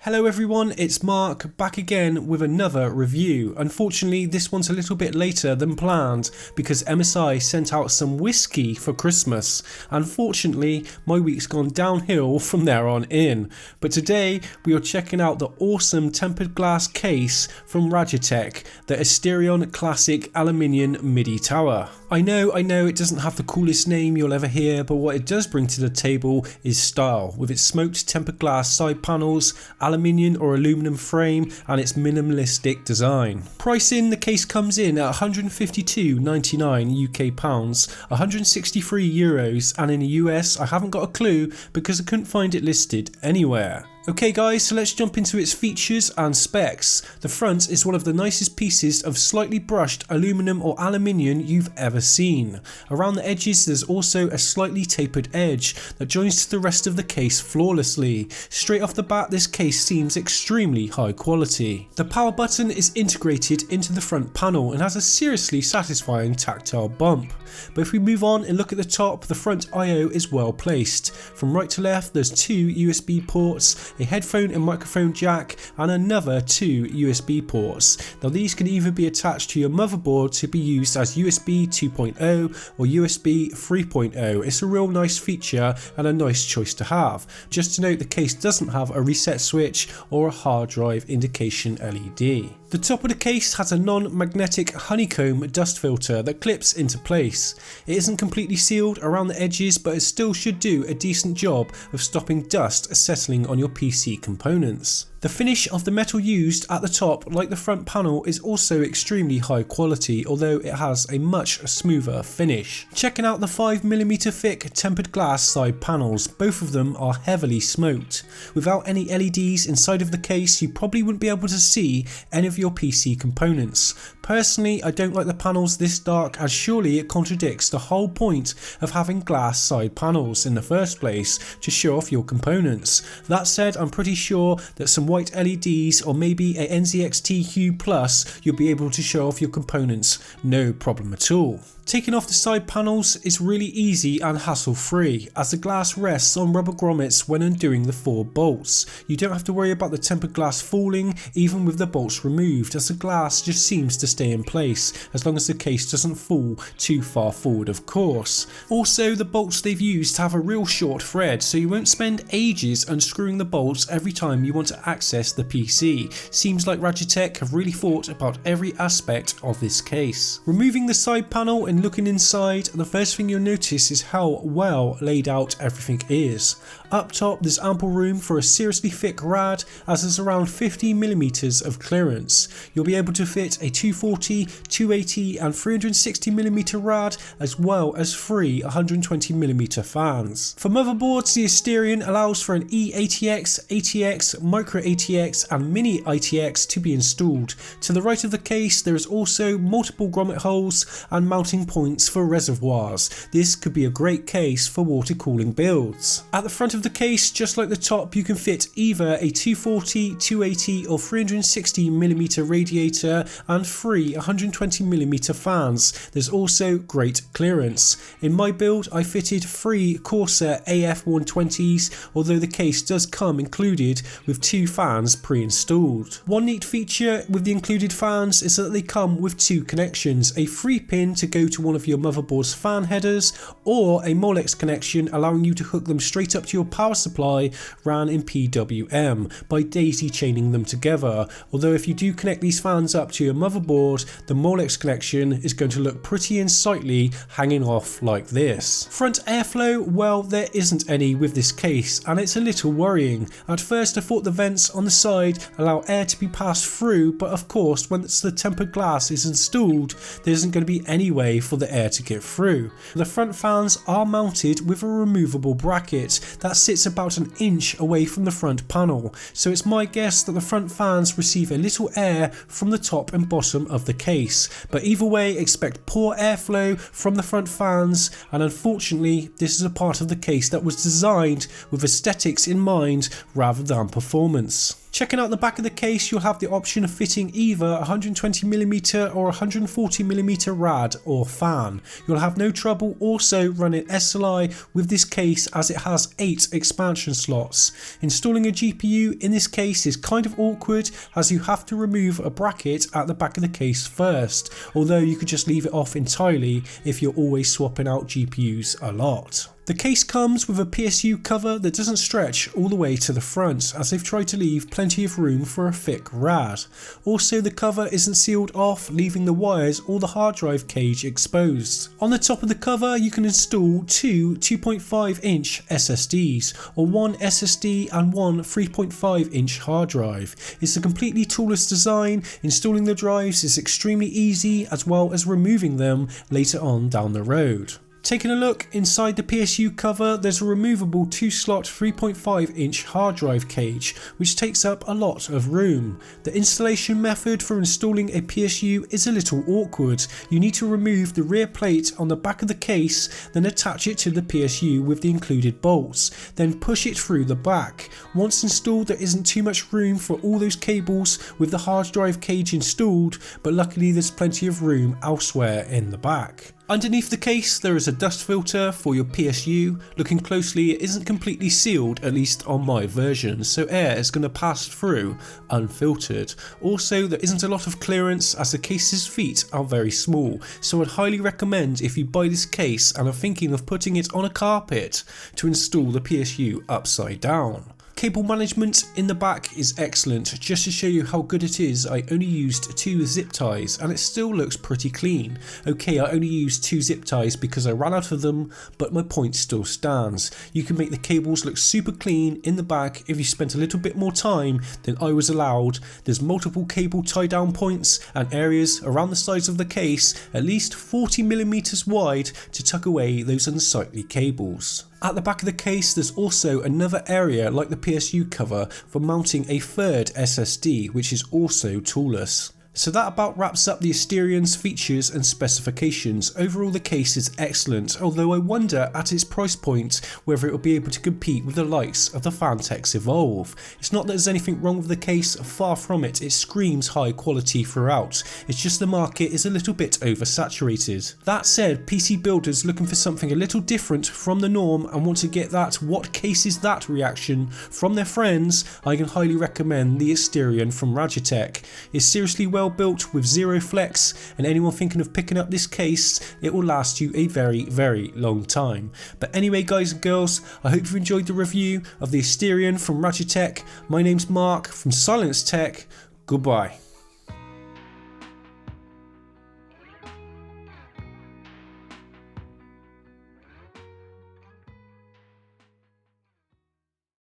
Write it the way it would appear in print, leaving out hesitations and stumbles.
Hello everyone, it's Mark, back again with another review. Unfortunately, this one's a little bit later than planned because MSI sent out some whiskey for Christmas. Unfortunately, my week's gone downhill from there on in. But today, we are checking out the awesome tempered glass case from Raijintek, the Asterion Classic Aluminium Midi tower. I know it doesn't have the coolest name you'll ever hear, but what it does bring to the table is style, with its smoked tempered glass side panels, aluminium or aluminum frame, and its minimalistic design. Pricing, the case comes in at £152.99 UK pounds, €163, and in the US I haven't got a clue because I couldn't find it listed anywhere. Okay guys, so let's jump into its features and specs. The front is one of the nicest pieces of slightly brushed aluminum or aluminium you've ever seen. Around the edges there's also a slightly tapered edge that joins to the rest of the case flawlessly. Straight off the bat, this case seems extremely high quality. The power button is integrated into the front panel and has a seriously satisfying tactile bump. But if we move on and look at the top, the front I/O is well placed. From right to left there's two USB ports, a headphone and microphone jack, and another two USB ports. Now these can either be attached to your motherboard to be used as USB 2.0 or USB 3.0. It's a real nice feature and a nice choice to have. Just to note, the case doesn't have a reset switch or a hard drive indication LED. The top of the case has a non-magnetic honeycomb dust filter that clips into place. It isn't completely sealed around the edges, but it still should do a decent job of stopping dust settling on your PC components. The finish of the metal used at the top, like the front panel, is also extremely high quality, although it has a much smoother finish. Checking out the 5mm thick tempered glass side panels, both of them are heavily smoked. Without any LEDs inside of the case, you probably wouldn't be able to see any of your PC components. Personally, I don't like the panels this dark, as surely it contradicts the whole point of having glass side panels in the first place, to show off your components. That said, I'm pretty sure that some white LEDs or maybe a Nzxt Hue Plus, you'll be able to show off your components no problem at all. Taking off the side panels is really easy and hassle free, as the glass rests on rubber grommets when undoing the 4 bolts. You don't have to worry about the tempered glass falling even with the bolts removed, as the glass just seems to stay in place as long as the case doesn't fall too far forward, of course. Also, the bolts they've used have a real short thread, so you won't spend ages unscrewing the bolts every time you want to access the PC. Seems like Raijintek have really thought about every aspect of this case. Removing the side panel and looking inside, the first thing you'll notice is how well laid out everything is. Up top there's ample room for a seriously thick rad, as there's around 50mm of clearance. You'll be able to fit a 240, 280 and 360mm rad, as well as 3 120mm fans. For motherboards, the Asterion allows for an eATX, ATX, Micro ATX and Mini ITX to be installed. To the right of the case there is also multiple grommet holes and mounting points for reservoirs. This could be a great case for water cooling builds. At the front of the case, just like the top, you can fit either a 240, 280 or 360mm radiator and 3 120mm fans. There's also great clearance. In my build I fitted 3 Corsair AF120s, although the case does come included with 2 fans pre-installed. One neat feature with the included fans is that they come with 2 connections, a 3-pin to go to one of your motherboard's fan headers, or a Molex connection allowing you to hook them straight up to your power supply ran in PWM by daisy chaining them together. Although if you do connect these fans up to your motherboard, the Molex connection is going to look pretty unsightly hanging off like this. Front airflow, well, there isn't any with this case, and it's a little worrying. At first I thought the vents on the side allow air to be passed through, but of course once the tempered glass is installed there isn't going to be any way for the air to get through. The front fans are mounted with a removable bracket that sits about an inch away from the front panel, so it's my guess that the front fans receive a little air from the top and bottom of the case. But either way, expect poor airflow from the front fans, and unfortunately this is a part of the case that was designed with aesthetics in mind rather than performance. Checking out the back of the case, you'll have the option of fitting either 120mm or 140mm rad or fan. You'll have no trouble also running SLI with this case as it has 8 expansion slots. Installing a GPU in this case is kind of awkward as you have to remove a bracket at the back of the case first, although you could just leave it off entirely if you're always swapping out GPUs a lot. The case comes with a PSU cover that doesn't stretch all the way to the front, as they've tried to leave plenty of room for a thick rad. Also, the cover isn't sealed off, leaving the wires or the hard drive cage exposed. On the top of the cover you can install two 2.5 inch SSDs, or one SSD and one 3.5 inch hard drive. It's a completely toolless design. Installing the drives is extremely easy, as well as removing them later on down the road. Taking a look inside the PSU cover, there's a removable 2-slot 3.5 inch hard drive cage which takes up a lot of room. The installation method for installing a PSU is a little awkward. You need to remove the rear plate on the back of the case, then attach it to the PSU with the included bolts, then push it through the back. Once installed, there isn't too much room for all those cables with the hard drive cage installed, but luckily there's plenty of room elsewhere in the back. Underneath the case there is a dust filter for your PSU. Looking closely, it isn't completely sealed, at least on my version, so air is going to pass through unfiltered. Also, there isn't a lot of clearance as the case's feet are very small, so I'd highly recommend, if you buy this case and are thinking of putting it on a carpet, to install the PSU upside down. Cable management in the back is excellent. Just to show you how good it is, I only used 2 zip ties and it still looks pretty clean. Okay, I only used 2 zip ties because I ran out of them, but my point still stands. You can make the cables look super clean in the back if you spent a little bit more time than I was allowed. There's multiple cable tie down points and areas around the sides of the case, at least 40mm wide, to tuck away those unsightly cables. At the back of the case there's also another area like the PSU cover for mounting a third SSD, which is also toolless. So that about wraps up the Asterion's features and specifications. Overall the case is excellent, although I wonder at its price point whether it will be able to compete with the likes of the Phanteks Evolve. It's not that there's anything wrong with the case, far from it, it screams high quality throughout. It's just the market is a little bit oversaturated. That said, PC builders looking for something a little different from the norm and want to get that "what case is that" reaction from their friends, I can highly recommend the Asterion from Raijintek. It's seriously well built with zero flex, and anyone thinking of picking up this case, it will last you a very long time. But anyway guys and girls, I hope you enjoyed the review of the Asterion from Raijintek. My name's Mark from Silence Tech. Goodbye.